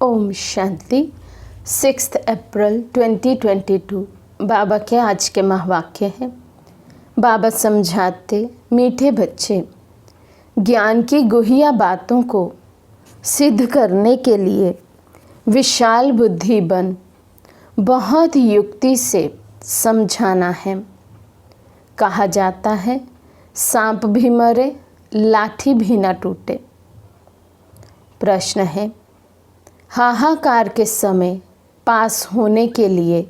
ओम शांति। 6 अप्रैल 2022 बाबा के आज के महावाक्य हैं। बाबा समझाते, मीठे बच्चे, ज्ञान की गुहिया बातों को सिद्ध करने के लिए विशाल बुद्धि बन बहुत युक्ति से समझाना है। कहा जाता है, सांप भी मरे, लाठी भी न टूटे। प्रश्न है, हाहाकार के समय पास होने के लिए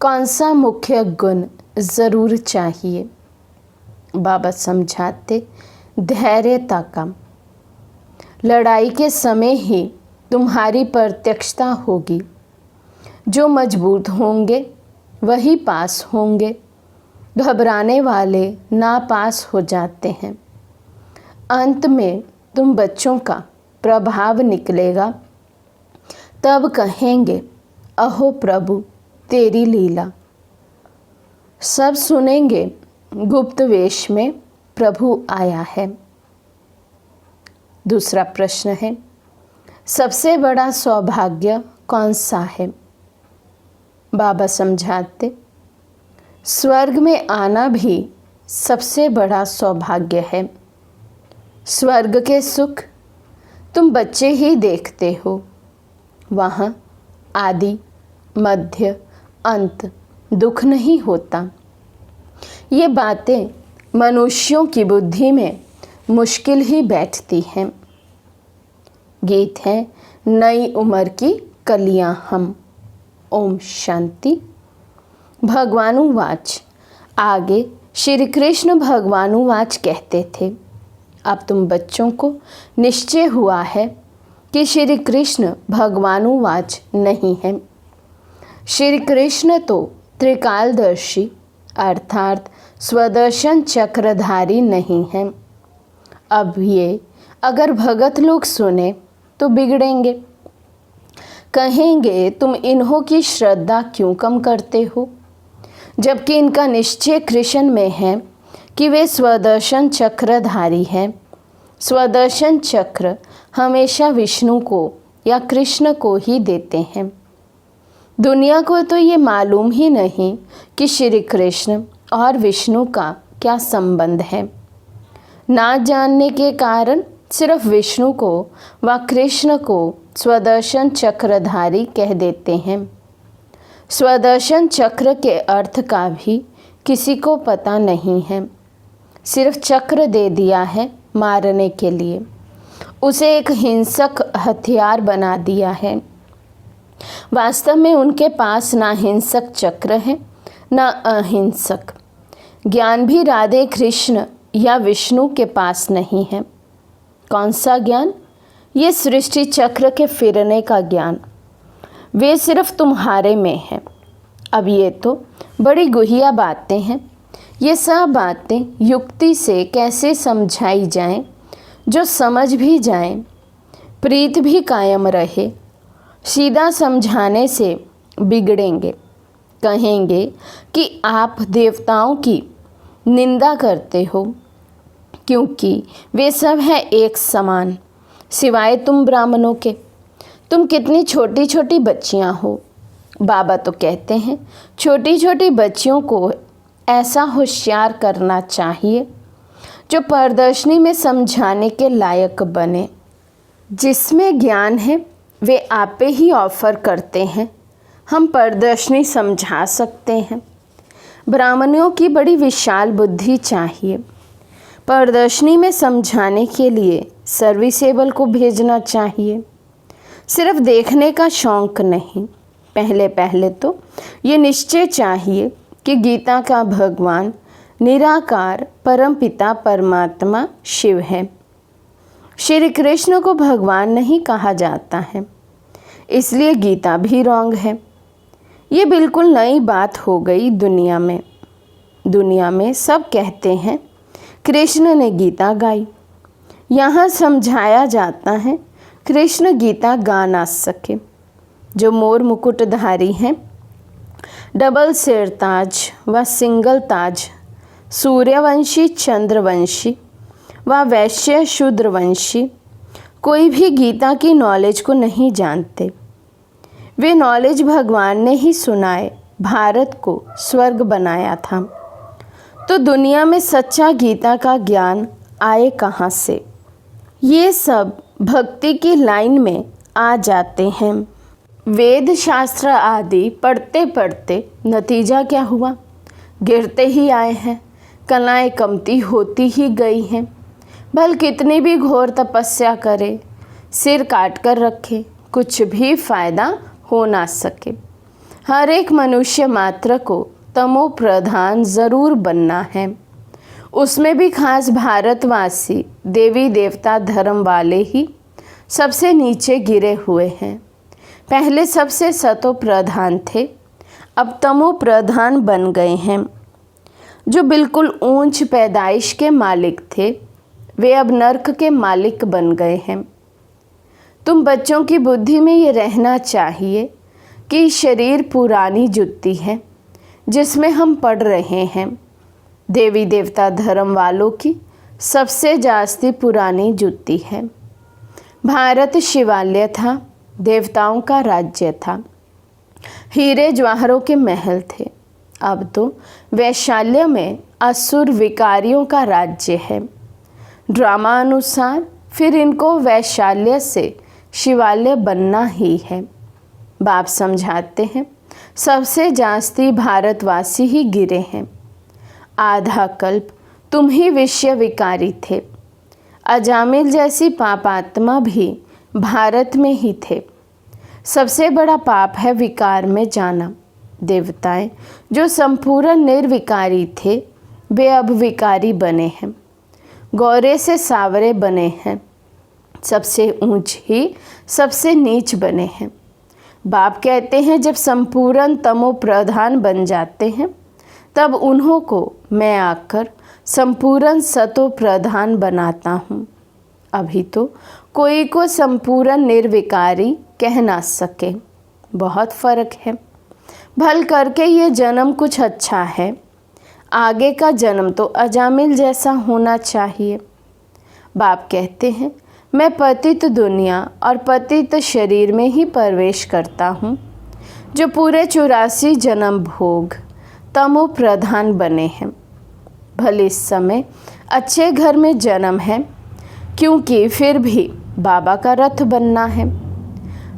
कौन सा मुख्य गुण ज़रूर चाहिए? बाबा समझाते, धैर्यता का। लड़ाई के समय ही तुम्हारी प्रत्यक्षता होगी। जो मजबूत होंगे वही पास होंगे। घबराने वाले नापास हो जाते हैं। अंत में तुम बच्चों का प्रभाव निकलेगा। तब कहेंगे, अहो प्रभु तेरी लीला। सब सुनेंगे, गुप्त वेश में प्रभु आया है। दूसरा प्रश्न है, सबसे बड़ा सौभाग्य कौन सा है? बाबा समझाते, स्वर्ग में आना भी सबसे बड़ा सौभाग्य है। स्वर्ग के सुख तुम बच्चे ही देखते हो। वहाँ आदि, मध्य, अंत दुख नहीं होता। ये बातें मनुष्यों की बुद्धि में मुश्किल ही बैठती हैं। गीत है, नई उम्र की कलियां हम। ओम शांति। भगवानुवाच। आगे श्री कृष्ण भगवानुवाच कहते थे, अब तुम बच्चों को निश्चय हुआ है कि श्री कृष्ण भगवानुवाच नहीं है। श्री कृष्ण तो त्रिकालदर्शी अर्थात स्वदर्शन चक्रधारी नहीं हैं। अब ये अगर भगत लोग सुने तो बिगड़ेंगे। कहेंगे, तुम इन्हों की श्रद्धा क्यों कम करते हो, जबकि इनका निश्चय कृष्ण में है कि वे स्वदर्शन चक्रधारी हैं। स्वदर्शन चक्र हमेशा विष्णु को या कृष्ण को ही देते हैं। दुनिया को तो ये मालूम ही नहीं कि श्री कृष्ण और विष्णु का क्या संबंध है। ना जानने के कारण सिर्फ विष्णु को व कृष्ण को स्वदर्शन चक्रधारी कह देते हैं। स्वदर्शन चक्र के अर्थ का भी किसी को पता नहीं है। सिर्फ चक्र दे दिया है मारने के लिए। उसे एक हिंसक हथियार बना दिया है। वास्तव में उनके पास ना हिंसक चक्र है ना अहिंसक। ज्ञान भी राधे कृष्ण या विष्णु के पास नहीं है। कौन सा ज्ञान? ये सृष्टि चक्र के फिरने का ज्ञान। वे सिर्फ तुम्हारे में है। अब ये तो बड़ी गुहिया बातें हैं। ये सब बातें युक्ति से कैसे समझाई जाएं, जो समझ भी जाएं, प्रीत भी कायम रहे। सीधा समझाने से बिगड़ेंगे। कहेंगे कि आप देवताओं की निंदा करते हो, क्योंकि वे सब हैं एक समान, सिवाय तुम ब्राह्मणों के। तुम कितनी छोटी छोटी बच्चियां हो। बाबा तो कहते हैं, छोटी छोटी बच्चियों को ऐसा होशियार करना चाहिए जो प्रदर्शनी में समझाने के लायक बने। जिसमें ज्ञान है वे आपे ही ऑफर करते हैं, हम प्रदर्शनी समझा सकते हैं। ब्राह्मणों की बड़ी विशाल बुद्धि चाहिए। प्रदर्शनी में समझाने के लिए सर्विसेबल को भेजना चाहिए। सिर्फ देखने का शौक नहीं। पहले पहले तो ये निश्चय चाहिए कि गीता का भगवान निराकार परमपिता परमात्मा शिव है। श्री कृष्ण को भगवान नहीं कहा जाता है, इसलिए गीता भी रॉन्ग है। ये बिल्कुल नई बात हो गई दुनिया में। दुनिया में सब कहते हैं कृष्ण ने गीता गाई। यहाँ समझाया जाता है कृष्ण गीता गा ना सके। जो मोर मुकुटधारी हैं, डबल सिर ताज व सिंगल ताज, सूर्यवंशी चंद्रवंशी व वैश्य शूद्रवंशी, कोई भी गीता की नॉलेज को नहीं जानते। वे नॉलेज भगवान ने ही सुनाए, भारत को स्वर्ग बनाया था। तो दुनिया में सच्चा गीता का ज्ञान आए कहाँ से? ये सब भक्ति की लाइन में आ जाते हैं। वेद शास्त्र आदि पढ़ते पढ़ते नतीजा क्या हुआ? गिरते ही आए हैं, कलाएं कमती होती ही गई हैं। भल कितनी भी घोर तपस्या करे, सिर काट कर रखे, कुछ भी फायदा हो ना सके। हर एक मनुष्य मात्र को तमो प्रधान ज़रूर बनना है। उसमें भी खास भारतवासी देवी देवता धर्म वाले ही सबसे नीचे गिरे हुए हैं। पहले सबसे सतो प्रधान थे, अब तमो प्रधान बन गए हैं। जो बिल्कुल ऊंच पैदाइश के मालिक थे, वे अब नर्क के मालिक बन गए हैं। तुम बच्चों की बुद्धि में ये रहना चाहिए कि शरीर पुरानी जुत्ती है जिसमें हम पढ़ रहे हैं। देवी देवता धर्म वालों की सबसे जास्ती पुरानी जुत्ती है। भारत शिवालय था, देवताओं का राज्य था, हीरे जवाहरों के महल थे। अब तो वैशाल्य में असुर विकारियों का राज्य है। ड्रामा अनुसार फिर इनको वैशाल्य से शिवालय बनना ही है। बाप समझाते हैं सबसे जास्ती भारतवासी ही गिरे हैं। आधा कल्प तुम ही विषय विकारी थे। अजामिल जैसी पापात्मा भी भारत में ही थे। सबसे बड़ा पाप है विकार में जाना। देवताएं जो संपूर्ण निर्विकारी थे, वे अब विकारी बने हैं, गौरे से सावरे बने हैं, सबसे ऊंच ही सबसे नीच बने हैं। बाप कहते हैं जब संपूर्ण तमो प्रधान बन जाते हैं, तब उन्हों को मैं आकर संपूर्ण सतो प्रधान बनाता हूँ। अभी तो कोई को संपूर्ण निर्विकारी कह ना सके, बहुत फर्क है। भल करके ये जन्म कुछ अच्छा है, आगे का जन्म तो अजामिल जैसा होना चाहिए। बाप कहते हैं मैं पतित दुनिया और पतित शरीर में ही प्रवेश करता हूँ, जो पूरे 84 जन्म भोग तमो प्रधान बने हैं। भले इस समय अच्छे घर में जन्म है, क्योंकि फिर भी बाबा का रथ बनना है।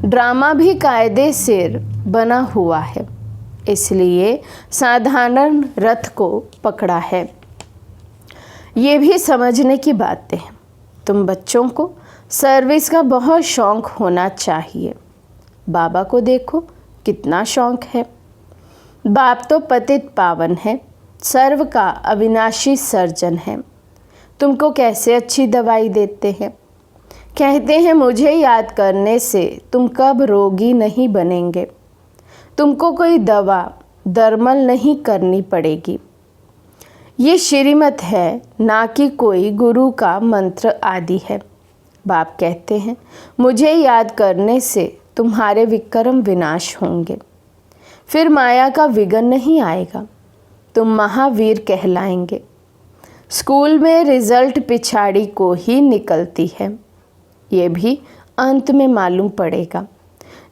ड्रामा भी कायदे से बना हुआ है, इसलिए साधारण रथ को पकड़ा है। ये भी समझने की बातें हैं। तुम बच्चों को सर्विस का बहुत शौक़ होना चाहिए। बाबा को देखो कितना शौक़ है। बाप तो पतित पावन है, सर्व का अविनाशी सर्जन है। तुमको कैसे अच्छी दवाई देते हैं। कहते हैं मुझे याद करने से तुम कब रोगी नहीं बनेंगे। तुमको कोई दवा दरमल नहीं करनी पड़ेगी। ये श्रीमत है, ना कि कोई गुरु का मंत्र आदि है। बाप कहते हैं मुझे याद करने से तुम्हारे विक्रम विनाश होंगे, फिर माया का विघ्न नहीं आएगा, तुम महावीर कहलाएंगे। स्कूल में रिजल्ट पिछाड़ी को ही निकलती है, ये भी अंत में मालूम पड़ेगा।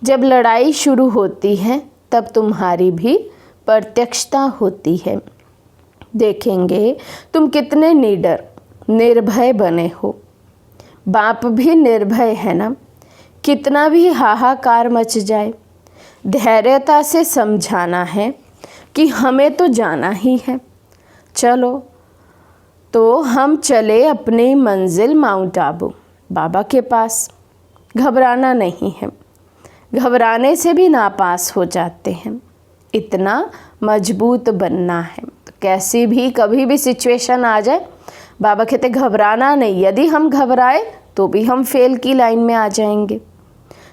जब लड़ाई शुरू होती है तब तुम्हारी भी प्रत्यक्षता होती है। देखेंगे तुम कितने निडर निर्भय बने हो। बाप भी निर्भय है ना। कितना भी हाहाकार मच जाए, धैर्यता से समझाना है कि हमें तो जाना ही है। चलो तो हम चले अपनी मंजिल माउंट आबू बाबा के पास। घबराना नहीं है, घबराने से भी नापास हो जाते हैं। इतना मजबूत बनना है। तो कैसी भी कभी भी सिचुएशन आ जाए, बाबा कहते घबराना नहीं। यदि हम घबराए तो भी हम फेल की लाइन में आ जाएंगे।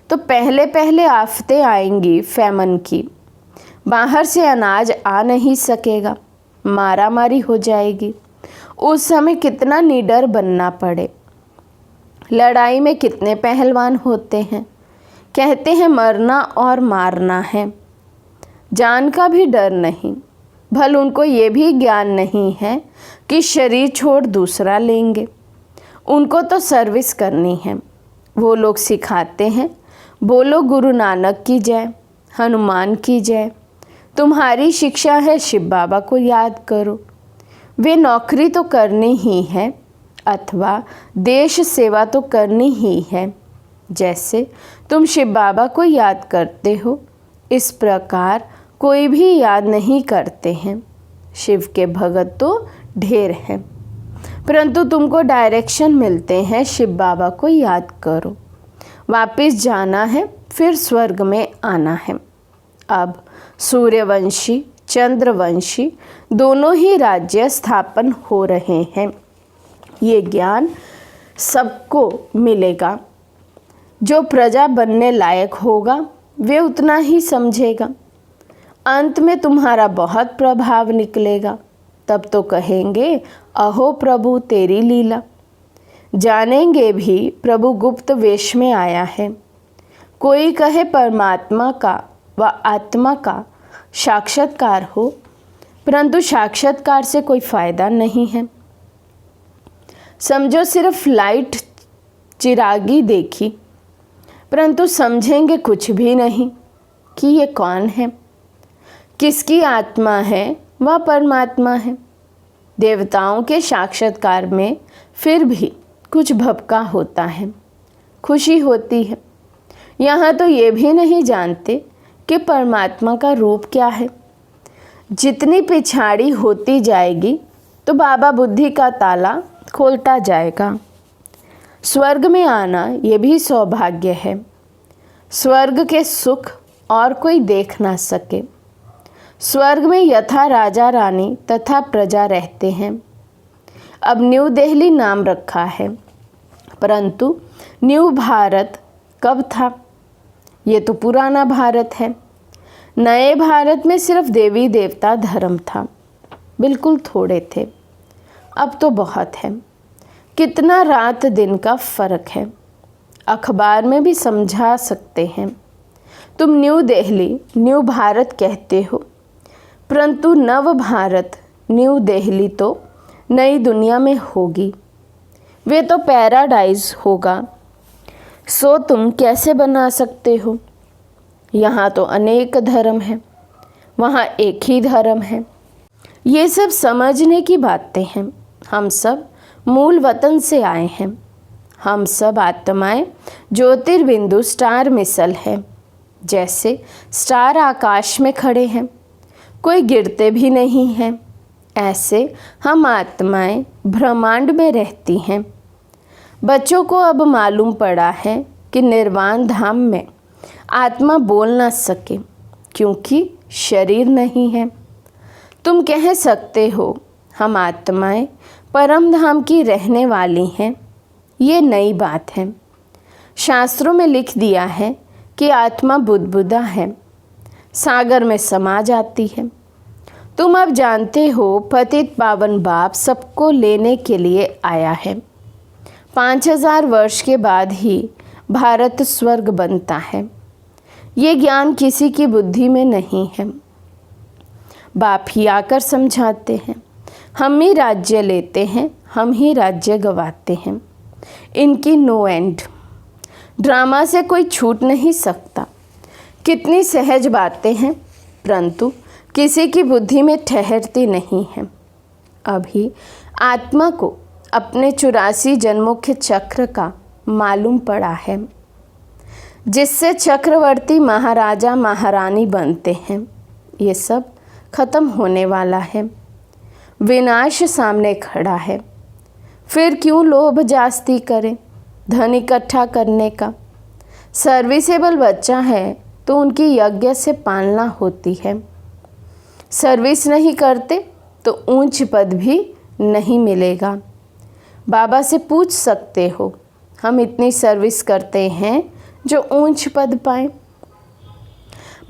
तो पहले पहले आफतें आएंगी फैमन की, बाहर से अनाज आ नहीं सकेगा, मारा मारी हो जाएगी। उस समय कितना निडर बनना पड़े। लड़ाई में कितने पहलवान होते हैं। कहते हैं मरना और मारना है, जान का भी डर नहीं। भल उनको ये भी ज्ञान नहीं है कि शरीर छोड़ दूसरा लेंगे। उनको तो सर्विस करनी है। वो लोग सिखाते हैं बोलो गुरु नानक की जय, हनुमान की जय। तुम्हारी शिक्षा है शिव बाबा को याद करो। वे नौकरी तो करनी ही है अथवा देश सेवा तो करनी ही है। जैसे तुम शिव बाबा को याद करते हो, इस प्रकार कोई भी याद नहीं करते हैं। शिव के भगत तो ढेर हैं, परंतु तुमको डायरेक्शन मिलते हैं शिव बाबा को याद करो। वापस जाना है, फिर स्वर्ग में आना है। अब सूर्यवंशी चंद्रवंशी दोनों ही राज्य स्थापन हो रहे हैं। ये ज्ञान सबको मिलेगा। जो प्रजा बनने लायक होगा वे उतना ही समझेगा। अंत में तुम्हारा बहुत प्रभाव निकलेगा। तब तो कहेंगे अहो प्रभु तेरी लीला। जानेंगे भी प्रभु गुप्त वेश में आया है। कोई कहे परमात्मा का व आत्मा का साक्षात्कार हो, परंतु साक्षात्कार से कोई फायदा नहीं है। समझो सिर्फ लाइट चिरागी देखी, परंतु समझेंगे कुछ भी नहीं कि ये कौन है, किसकी आत्मा है, वह परमात्मा है। देवताओं के साक्षात्कार में फिर भी कुछ भपका होता है, खुशी होती है। यहाँ तो ये भी नहीं जानते कि परमात्मा का रूप क्या है। जितनी पिछाड़ी होती जाएगी तो बाबा बुद्धि का ताला खोलता जाएगा। स्वर्ग में आना ये भी सौभाग्य है। स्वर्ग के सुख और कोई देख ना सके। स्वर्ग में यथा राजा रानी तथा प्रजा रहते हैं। अब न्यू दिल्ली नाम रखा है, परंतु न्यू भारत कब था? ये तो पुराना भारत है। नए भारत में सिर्फ देवी देवता धर्म था, बिल्कुल थोड़े थे। अब तो बहुत है। कितना रात दिन का फर्क है, अखबार में भी समझा सकते हैं। तुम न्यू दिल्ली न्यू भारत कहते हो, परंतु नव भारत न्यू दिल्ली तो नई दुनिया में होगी। वे तो पैराडाइज होगा। सो तुम कैसे बना सकते हो? यहाँ तो अनेक धर्म हैं, वहाँ एक ही धर्म है। ये सब समझने की बातें हैं। हम सब मूल वतन से आए हैं। हम सब आत्माएं ज्योतिर्बिंदु स्टार मिसल है। जैसे स्टार आकाश में खड़े हैं, कोई गिरते भी नहीं हैं, ऐसे हम आत्माएं ब्रह्मांड में रहती हैं। बच्चों को अब मालूम पड़ा है कि निर्वाण धाम में आत्मा बोल ना सके, क्योंकि शरीर नहीं है। तुम कह सकते हो हम आत्माएं परम धाम की रहने वाली हैं। ये नई बात है। शास्त्रों में लिख दिया है कि आत्मा बुदबुदा है, सागर में समा जाती है। तुम अब जानते हो पतित पावन बाप सबको लेने के लिए आया है। 5000 वर्ष के बाद ही भारत स्वर्ग बनता है। ये ज्ञान किसी की बुद्धि में नहीं है। बाप ही आकर समझाते हैं। हम ही राज्य लेते हैं, हम ही राज्य गवाते हैं। इनकी नो एंड। ड्रामा से कोई छूट नहीं सकता। कितनी सहज बातें हैं, परंतु किसी की बुद्धि में ठहरती नहीं हैं। अभी आत्मा को अपने 84 जन्मों के चक्र का मालूम पड़ा है, जिससे चक्रवर्ती महाराजा महारानी बनते हैं। ये सब खत्म होने वाला है। विनाश सामने खड़ा है। फिर क्यों लोभ जास्ती करें धन इकट्ठा करने का? सर्विसेबल बच्चा है तो उनकी यज्ञ से पालना होती है। सर्विस नहीं करते तो ऊंच पद भी नहीं मिलेगा। बाबा से पूछ सकते हो, हम इतनी सर्विस करते हैं जो ऊंच पद पाएं।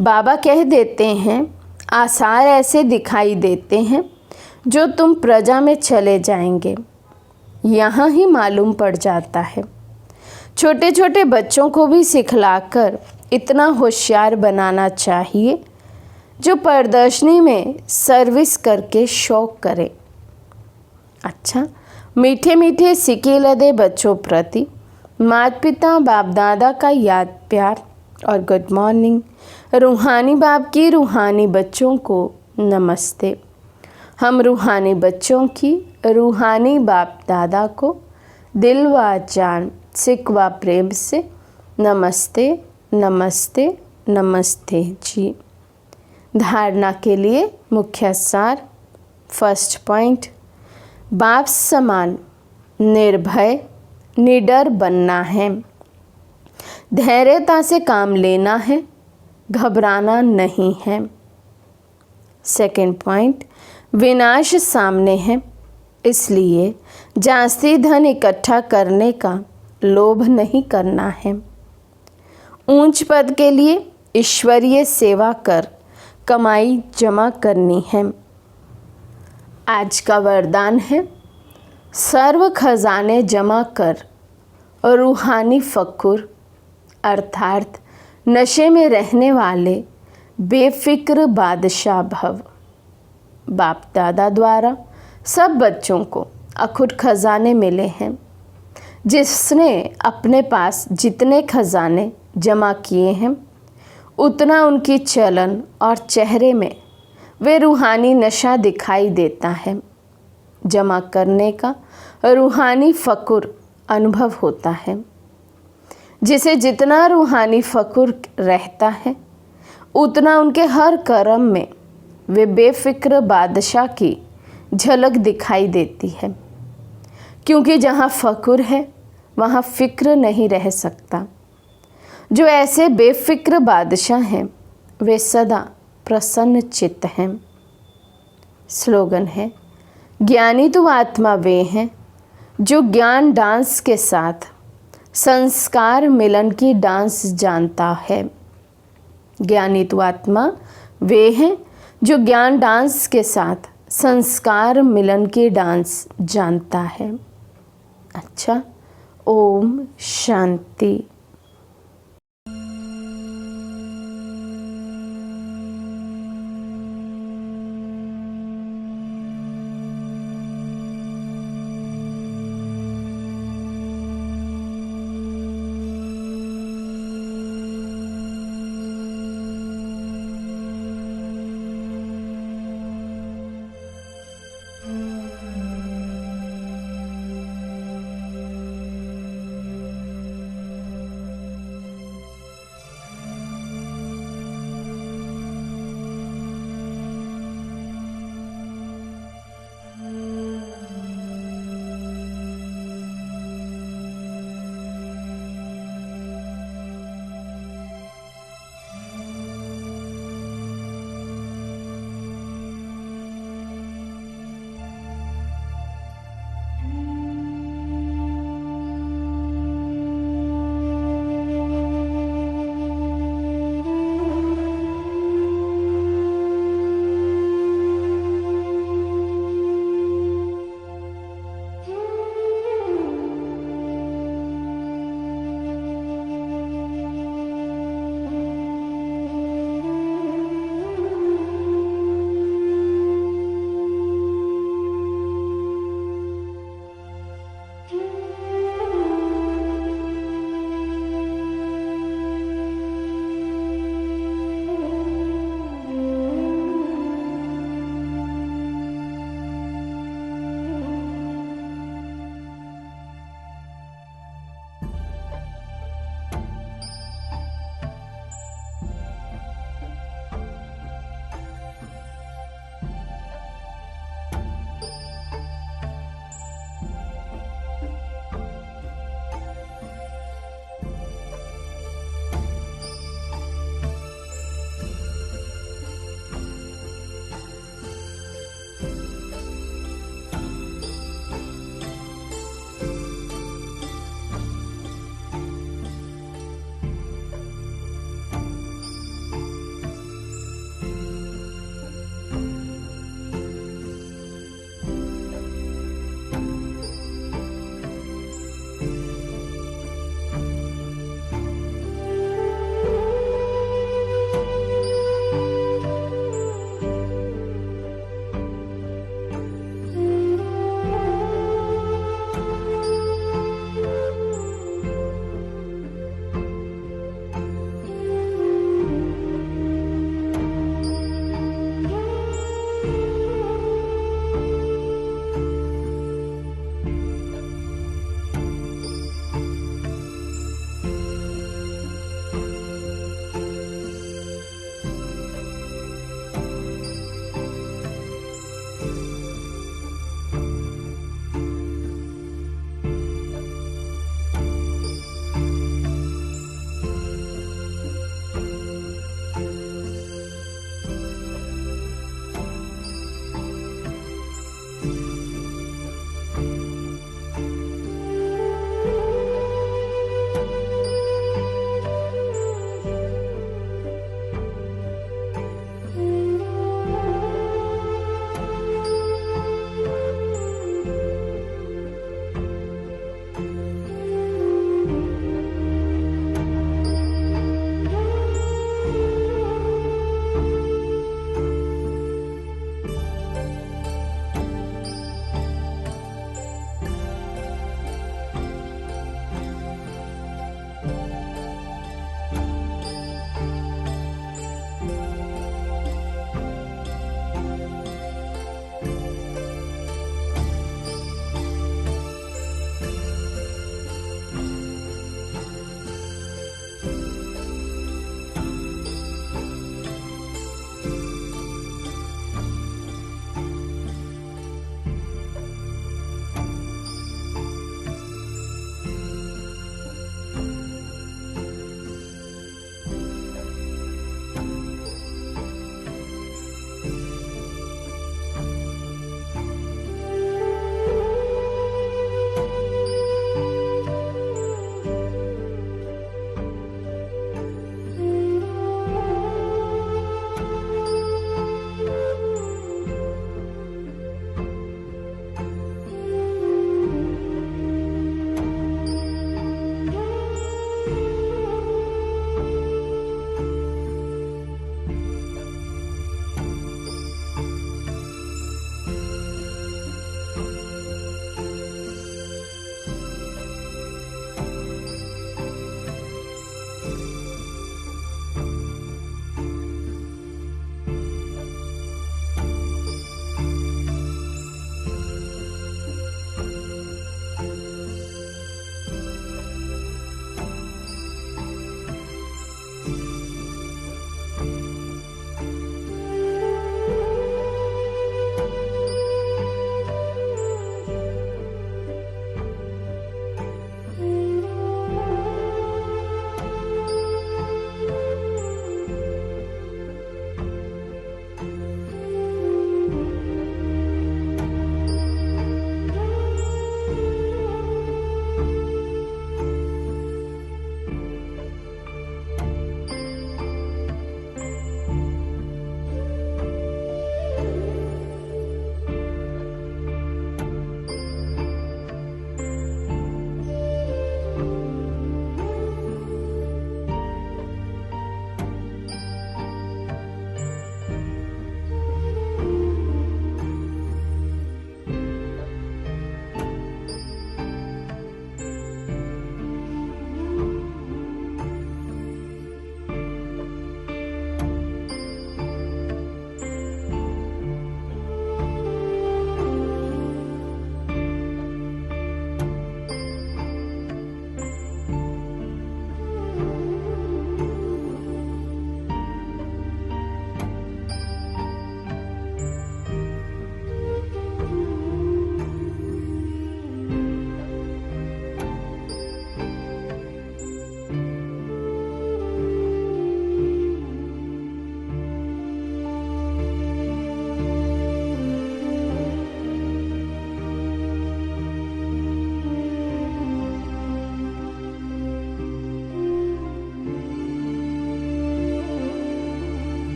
बाबा कह देते हैं आसार ऐसे दिखाई देते हैं जो तुम प्रजा में चले जाएंगे। यहाँ ही मालूम पड़ जाता है। छोटे छोटे बच्चों को भी सिखलाकर इतना होशियार बनाना चाहिए जो प्रदर्शनी में सर्विस करके शौक करे। अच्छा, मीठे मीठे सिक्के लदे बच्चों प्रति माता पिता बाप दादा का याद प्यार और गुड मॉर्निंग। रूहानी बाप की रूहानी बच्चों को नमस्ते। हम रूहानी बच्चों की रूहानी बाप दादा को दिल व जान सिक व प्रेम से नमस्ते नमस्ते नमस्ते जी। धारणा के लिए मुख्य सार। फर्स्ट पॉइंट, बाप समान निर्भय निडर बनना है। धैर्यता से काम लेना है, घबराना नहीं है। सेकंड पॉइंट, विनाश सामने है, इसलिए जास्ती धन इकट्ठा करने का लोभ नहीं करना है। ऊंच पद के लिए ईश्वरीय सेवा कर कमाई जमा करनी है। आज का वरदान है, सर्व खजाने जमा कर और रूहानी फक्र अर्थात नशे में रहने वाले बेफिक्र बादशाह भव। बाप दादा द्वारा सब बच्चों को अखुट खजाने मिले हैं। जिसने अपने पास जितने खजाने जमा किए हैं उतना उनकी चलन और चेहरे में वे रूहानी नशा दिखाई देता है। जमा करने का रूहानी फक्र अनुभव होता है। जिसे जितना रूहानी फक्र रहता है उतना उनके हर कर्म में वे बेफिक्र बादशाह की झलक दिखाई देती है। क्योंकि जहाँ फक्र है वहाँ फिक्र नहीं रह सकता। जो ऐसे बेफिक्र बादशाह हैं वे सदा प्रसन्न चित्त हैं। स्लोगन है, ज्ञानी तो आत्मा वे हैं जो ज्ञान डांस के साथ संस्कार मिलन की डांस जानता है। ज्ञानी तो आत्मा वे हैं जो ज्ञान डांस के साथ संस्कार मिलन की डांस जानता है। अच्छा, ओम शांति।